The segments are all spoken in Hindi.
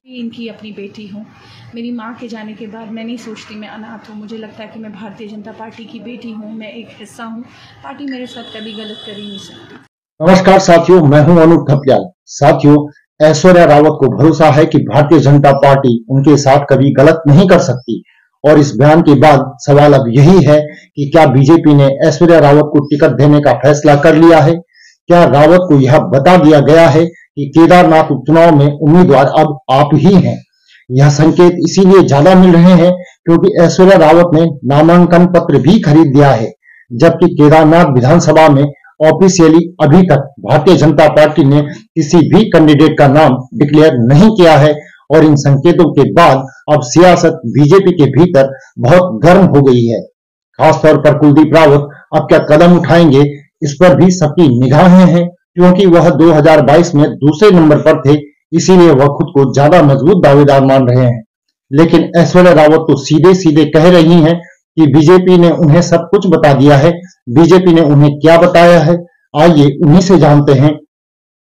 इनकी अपनी बेटी हूँ। मेरी माँ के जाने के बाद मैं नहीं सोचती मैं अनाथ हूँ। मुझे लगता है कि मैं भारतीय जनता पार्टी की बेटी हूँ, मैं एक हिस्सा हूँ। पार्टी मेरे साथ कभी गलत कर ही नहीं सकती। नमस्कार साथियों, मैं हूं अनूप थपलियाल। साथियों, ऐश्वर्या रावत को भरोसा है कि भारतीय जनता पार्टी उनके साथ कभी गलत नहीं कर सकती और इस बयान के बाद सवाल अब यही है कि क्या बीजेपी ने ऐश्वर्या रावत को टिकट देने का फैसला कर लिया है? क्या रावत को यह बता दिया गया है कि केदारनाथ उपचुनाव में उम्मीदवार अब आप ही हैं? यह संकेत इसीलिए ज्यादा मिल रहे हैं क्योंकि ऐश्वर्या रावत ने नामांकन पत्र भी खरीद दिया है, जबकि केदारनाथ विधानसभा में ऑफिशियली अभी तक भारतीय जनता पार्टी ने किसी भी कैंडिडेट का नाम डिक्लेयर नहीं किया है और इन संकेतों के बाद अब सियासत बीजेपी के भीतर बहुत गर्म हो गई है। खासतौर पर कुलदीप रावत अब क्या कदम उठाएंगे, इस पर भी सबकी निगाहें हैं क्योंकि वह 2022 में दूसरे नंबर पर थे, इसीलिए वह खुद को ज्यादा मजबूत दावेदार मान रहे हैं। लेकिन ऐश्वर्या रावत तो सीधे सीधे कह रही हैं कि बीजेपी ने उन्हें सब कुछ बता दिया है। बीजेपी ने उन्हें क्या बताया है, आइए उन्हीं से जानते हैं।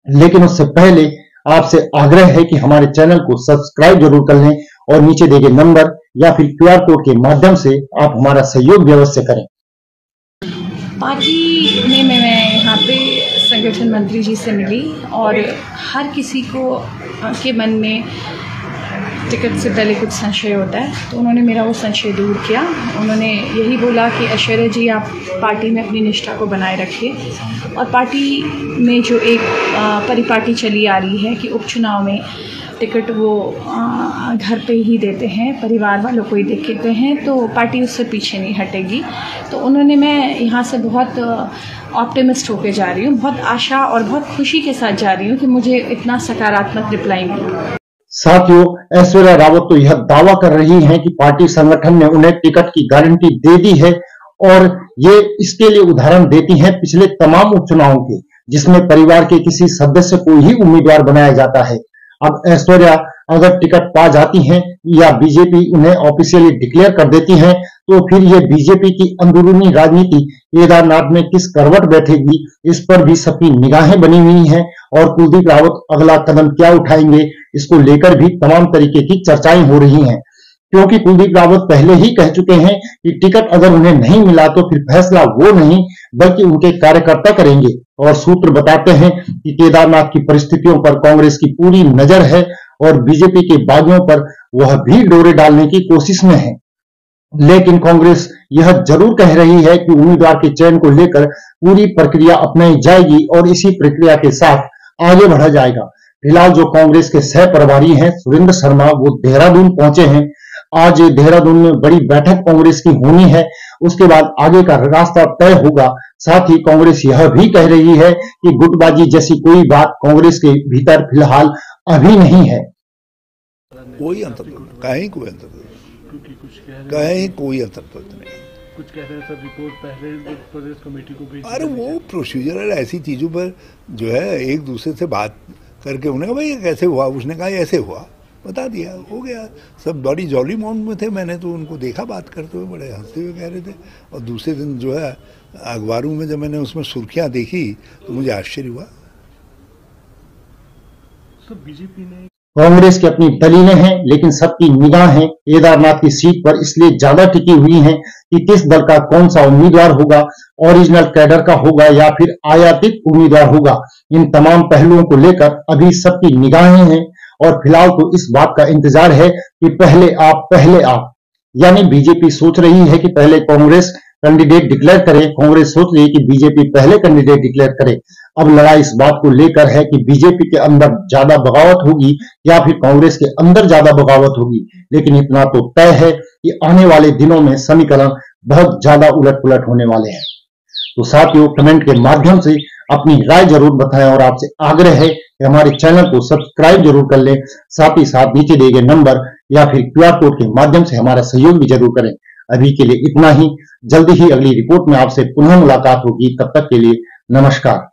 लेकिन उससे पहले आपसे आग्रह है कि हमारे चैनल को सब्सक्राइब जरूर कर लें और नीचे दिए गए नंबर या फिर क्यूआर कोड के माध्यम से आप हमारा सहयोग अवश्य करें। पार्टी में मैं यहाँ पे संगठन मंत्री जी से मिली और हर किसी को के मन में टिकट से पहले कुछ संशय होता है, तो उन्होंने मेरा वो संशय दूर किया। उन्होंने यही बोला कि ऐश्वर्या जी, आप पार्टी में अपनी निष्ठा को बनाए रखिए और पार्टी में जो एक परिपाटी चली आ रही है कि उपचुनाव में टिकट वो घर पे ही देते हैं, परिवार वालों को ही देते हैं, तो पार्टी उससे पीछे नहीं हटेगी। तो उन्होंने, मैं यहाँ से बहुत ऑप्टिमिस्ट होके जा रही हूँ, बहुत आशा और बहुत खुशी के साथ जा रही हूँ कि मुझे इतना सकारात्मक रिप्लाई मिला। साथियों, ऐश्वर्या रावत तो यह दावा कर रही हैं कि पार्टी संगठन ने उन्हें टिकट की गारंटी दे दी है और ये इसके लिए उदाहरण देती हैं पिछले तमाम उपचुनावों के, जिसमें परिवार के किसी सदस्य को ही उम्मीदवार बनाया जाता है। अब ऐश्वर्या अगर टिकट पा जाती हैं या बीजेपी उन्हें ऑफिशियली डिक्लेयर कर देती है, तो फिर ये बीजेपी की अंदरूनी राजनीति केदारनाथ में किस करवट बैठेगी, इस पर भी सबकी निगाहें बनी हुई हैं और कुलदीप रावत अगला कदम क्या उठाएंगे, इसको लेकर भी तमाम तरीके की चर्चाएं हो रही हैं। क्योंकि कुलदीप रावत पहले ही कह चुके हैं कि टिकट अगर उन्हें नहीं मिला तो फिर फैसला वो नहीं बल्कि उनके कार्यकर्ता करेंगे और सूत्र बताते हैं कि केदारनाथ की परिस्थितियों पर कांग्रेस की पूरी नजर है और बीजेपी के बागियों पर वह भी डोरे डालने की कोशिश में है। लेकिन कांग्रेस यह जरूर कह रही है कि उम्मीदवार के चयन को लेकर पूरी प्रक्रिया अपनाई जाएगी और इसी प्रक्रिया के साथ आगे बढ़ा जाएगा। फिलहाल जो कांग्रेस के सह प्रभारी हैं सुरेंद्र शर्मा, वो देहरादून पहुंचे हैं। आज देहरादून में बड़ी बैठक कांग्रेस की होनी है, उसके बाद आगे का रास्ता तय होगा। साथ ही कांग्रेस यह भी कह रही है कि गुटबाजी जैसी कोई बात कांग्रेस के भीतर फिलहाल अभी नहीं है। कोई अंतर कहीं कोई अंतर कहीं कोई अंतर नहीं। कुछ कह रहे हैं सर, रिपोर्ट पहले प्रदेश कमेटी को भेज। अरे वो प्रोसीजर ऐसी चीजों पर जो है एक दूसरे से बात करके उन्हें कहा भाई ये कैसे हुआ, उसने कहा ऐसे हुआ, बता दिया, हो गया। सब बड़ी जॉली माउंट में थे, मैंने तो उनको देखा बात करते हुए, बड़े हंसते हुए कह रहे थे। और दूसरे दिन जो है अखबारों में जब मैंने उसमें सुर्खियां देखी तो मुझे आश्चर्य हुआ। सर, बीजेपी ने, कांग्रेस की अपनी दलीलें हैं, लेकिन सबकी निगाहें केदारनाथ की सीट पर इसलिए ज्यादा टिकी हुई हैं कि किस दल का कौन सा उम्मीदवार होगा, ओरिजिनल कैडर का होगा या फिर आयातित उम्मीदवार होगा। इन तमाम पहलुओं को लेकर अभी सबकी निगाहें हैं और फिलहाल तो इस बात का इंतजार है कि पहले आप, यानी बीजेपी सोच रही है कि पहले कांग्रेस कैंडिडेट डिक्लेयर करे, कांग्रेस सोच रही है कि बीजेपी पहले कैंडिडेट डिक्लेयर करे। अब लड़ाई इस बात को लेकर है कि बीजेपी के अंदर ज्यादा बगावत होगी या फिर कांग्रेस के अंदर ज्यादा बगावत होगी। लेकिन इतना तो तय है कि आने वाले दिनों में समीकरण बहुत ज्यादा उलट पुलट होने वाले हैं। तो साथियों, कमेंट के माध्यम से अपनी राय जरूर बताएं और आपसे आग्रह है कि हमारे चैनल को सब्सक्राइब जरूर कर लें। साथ ही साथ नीचे दिए गए नंबर या फिर क्यूआर कोड के माध्यम से हमारा सहयोग भी जरूर करें। अभी के लिए इतना ही, जल्दी ही अगली रिपोर्ट में आपसे पुनः मुलाकात होगी। तब तक के लिए नमस्कार।